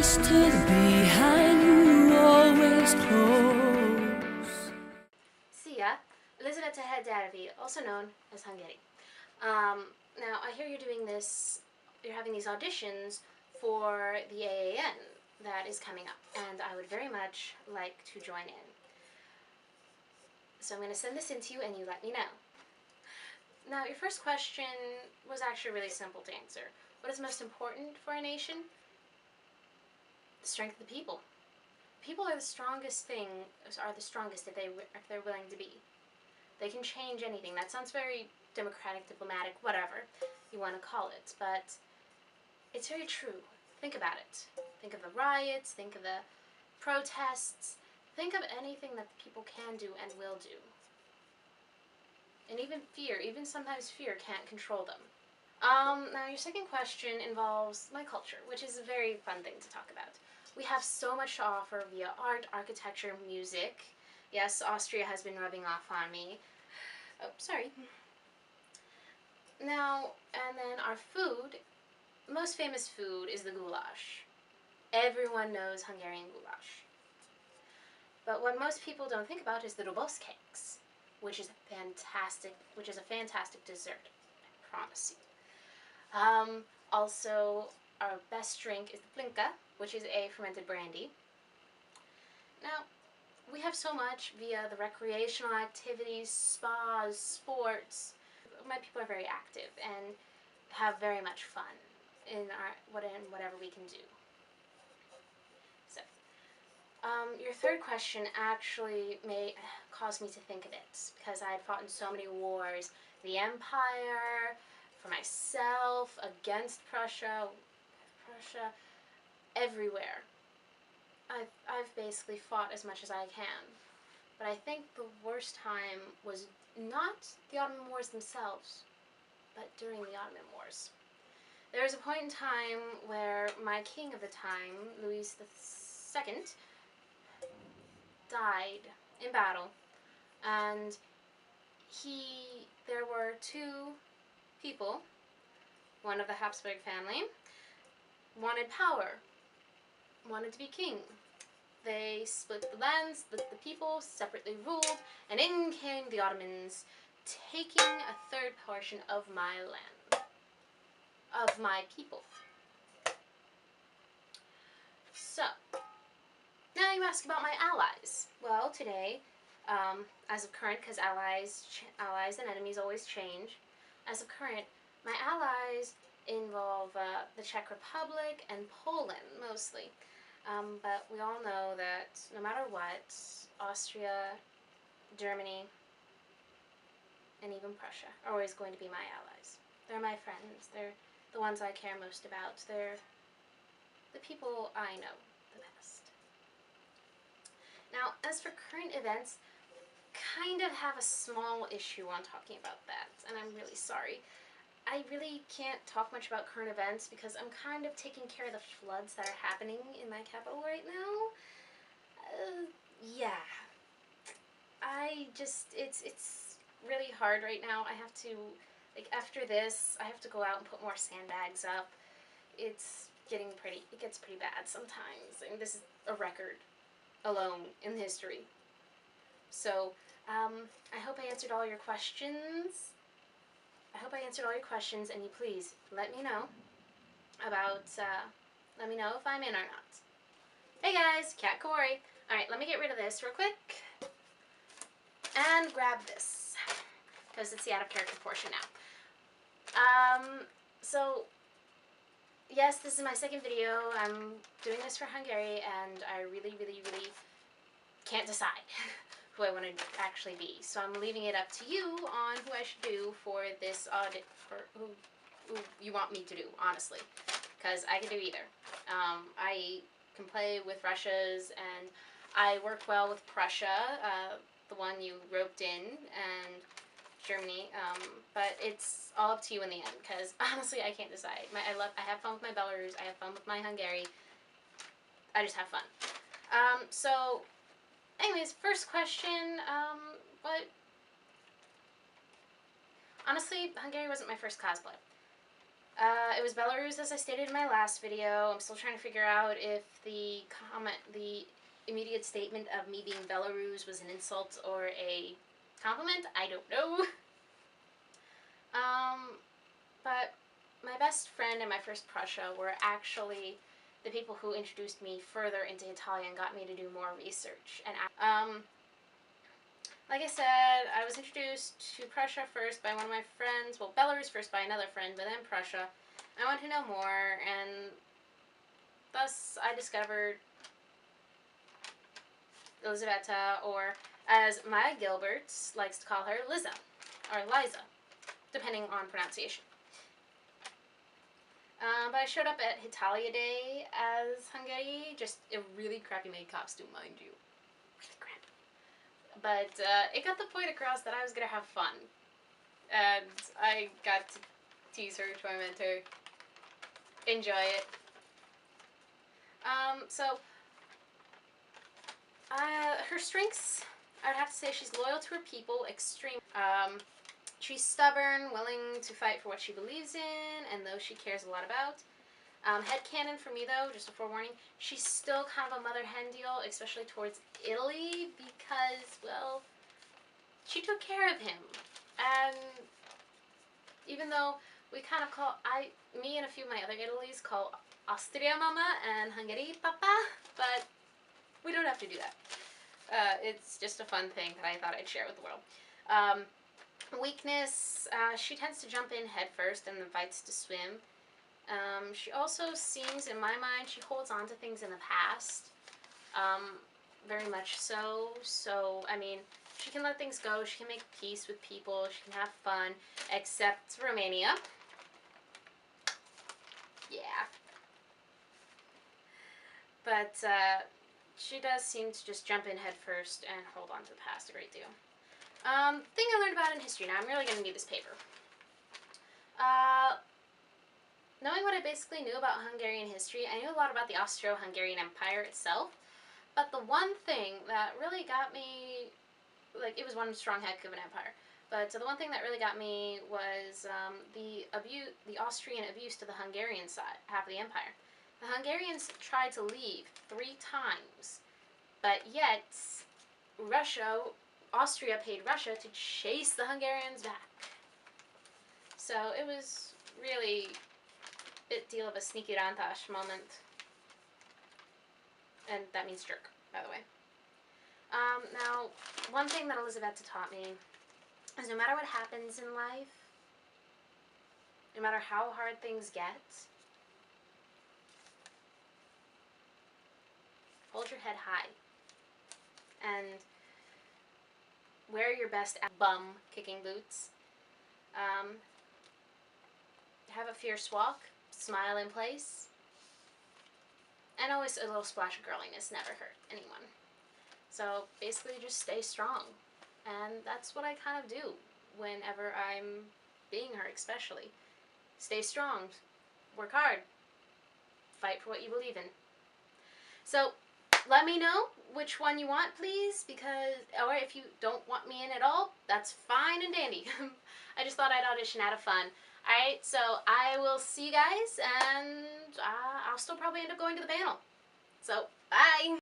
stood behind you, always close. Sia, Elizaveta Heddavi, also known as Hungary. Now, I hear you're having these auditions for the AAN that is coming up, and I would very much like to join in. So I'm going to send this in to you, and you let me know. Now, your first question was actually really simple to answer. What is most important for a nation? The strength of the people. People are the strongest if they're willing to be. They can change anything. That sounds very democratic, diplomatic, whatever you want to call it, but it's very true. Think about it. Think of the riots, think of the protests, think of anything that the people can do and will do. And even sometimes fear can't control them. Now your second question involves my culture, which is a very fun thing to talk about. We have so much to offer via art, architecture, music. Yes, Austria has been rubbing off on me. Oh, sorry. Now, and then our food, most famous food is the goulash. Everyone knows Hungarian goulash. But what most people don't think about is the doboz cakes, which is a fantastic dessert, I promise you. Also, our best drink is the plinka, which is a fermented brandy. Now, we have so much via the recreational activities, spas, sports. My people are very active and have very much fun in whatever we can do. So, your third question actually may cause me to think of it, because I had fought in so many wars. The Empire, for myself, against Prussia, everywhere. I've basically fought as much as I can. But I think the worst time was not the Ottoman Wars themselves, but during the Ottoman Wars. There was a point in time where my king of the time, Louis II, died in battle, and there were two people, one of the Habsburg family, wanted power, wanted to be king. They split the lands, split the people, separately ruled, and in came the Ottomans, taking a third portion of my land, of my people. So, now you ask about my allies. Well, today, as of current, because allies and enemies always change, as of current, my allies involve the Czech Republic and Poland, mostly. But we all know that no matter what, Austria, Germany, and even Prussia are always going to be my allies. They're my friends. They're the ones I care most about. They're the people I know the best. Now, as for current events, kind of have a small issue on talking about that, and I'm really sorry. I really can't talk much about current events because I'm kind of taking care of the floods that are happening in my capital right now. Yeah. It's really hard right now. I have to, after this, I have to go out and put more sandbags up. It gets pretty bad sometimes. I mean, this is a record alone in history. So, I hope I answered all your questions. And you please let me know let me know if I'm in or not. Hey guys, Cat Corey. Alright, let me get rid of this real quick. And grab this, because it's the out of character portion now. So, yes, this is my second video. I'm doing this for Hungary, and I really can't decide who I want to actually be. So I'm leaving it up to you on who I should do for this audit, or who you want me to do, honestly. Because I can do either. I can play with Russia's, and I work well with Prussia, the one you roped in, and Germany, but it's all up to you in the end, because honestly I can't decide. I have fun with my Belarus, I have fun with my Hungary, I just have fun. So, anyways, first question, honestly, Hungary wasn't my first cosplay. It was Belarus, as I stated in my last video. I'm still trying to figure out if the immediate statement of me being Belarus was an insult or a compliment. I don't know. But my best friend and my first Prussia were actually the people who introduced me further into Italian, got me to do more research. And like I said, I was introduced to Prussia first by one of my friends, well, Belarus first by another friend, but then Prussia. I wanted to know more, and thus I discovered Elizaveta, or as Maya Gilbert likes to call her, Liza, or Liza, depending on pronunciation. But I showed up at Italia Day as Hungary, just a really crappy made costume, mind you. Really crappy. But it got the point across that I was gonna have fun. And I got to tease her, torment her, enjoy it. So, her strengths, I would have to say she's loyal to her people, extreme. She's stubborn, willing to fight for what she believes in, and those she cares a lot about. Headcanon for me, though, just a forewarning, she's still kind of a mother hen deal, especially towards Italy, because, well, she took care of him. And even though we kind of call, me and a few of my other Italies call Austria Mama and Hungary Papa, but we don't have to do that. It's just a fun thing that I thought I'd share with the world. Weakness, she tends to jump in head first and then fights to swim. She also seems, in my mind, she holds on to things in the past. Very much so. So, I mean, she can let things go. She can make peace with people. She can have fun. Except Romania. Yeah. But, she does seem to just jump in head first and hold on to the past a great deal. Thing I learned about in history. Now, I'm really going to need this paper. Knowing what I basically knew about Hungarian history, I knew a lot about the Austro-Hungarian Empire itself, but the one thing that really got me, like, it was one strong heck of an empire, but the one thing that really got me was the Austrian abuse to the Hungarian side, half of the empire. The Hungarians tried to leave 3 times, but yet Austria paid Russia to chase the Hungarians back. So it was really a bit deal of a sneaky rantash moment. And that means jerk, by the way. Now, one thing that Elizaveta taught me is no matter what happens in life, no matter how hard things get, hold your head high. And wear your best bum kicking boots. Have a fierce walk. Smile in place. And always a little splash of girliness never hurt anyone. So basically just stay strong. And that's what I kind of do whenever I'm being her, especially. Stay strong. Work hard. Fight for what you believe in. So let me know which one you want, please, or if you don't want me in at all, that's fine and dandy. I just thought I'd audition out of fun. Alright, so I will see you guys, and I'll still probably end up going to the panel. So, bye!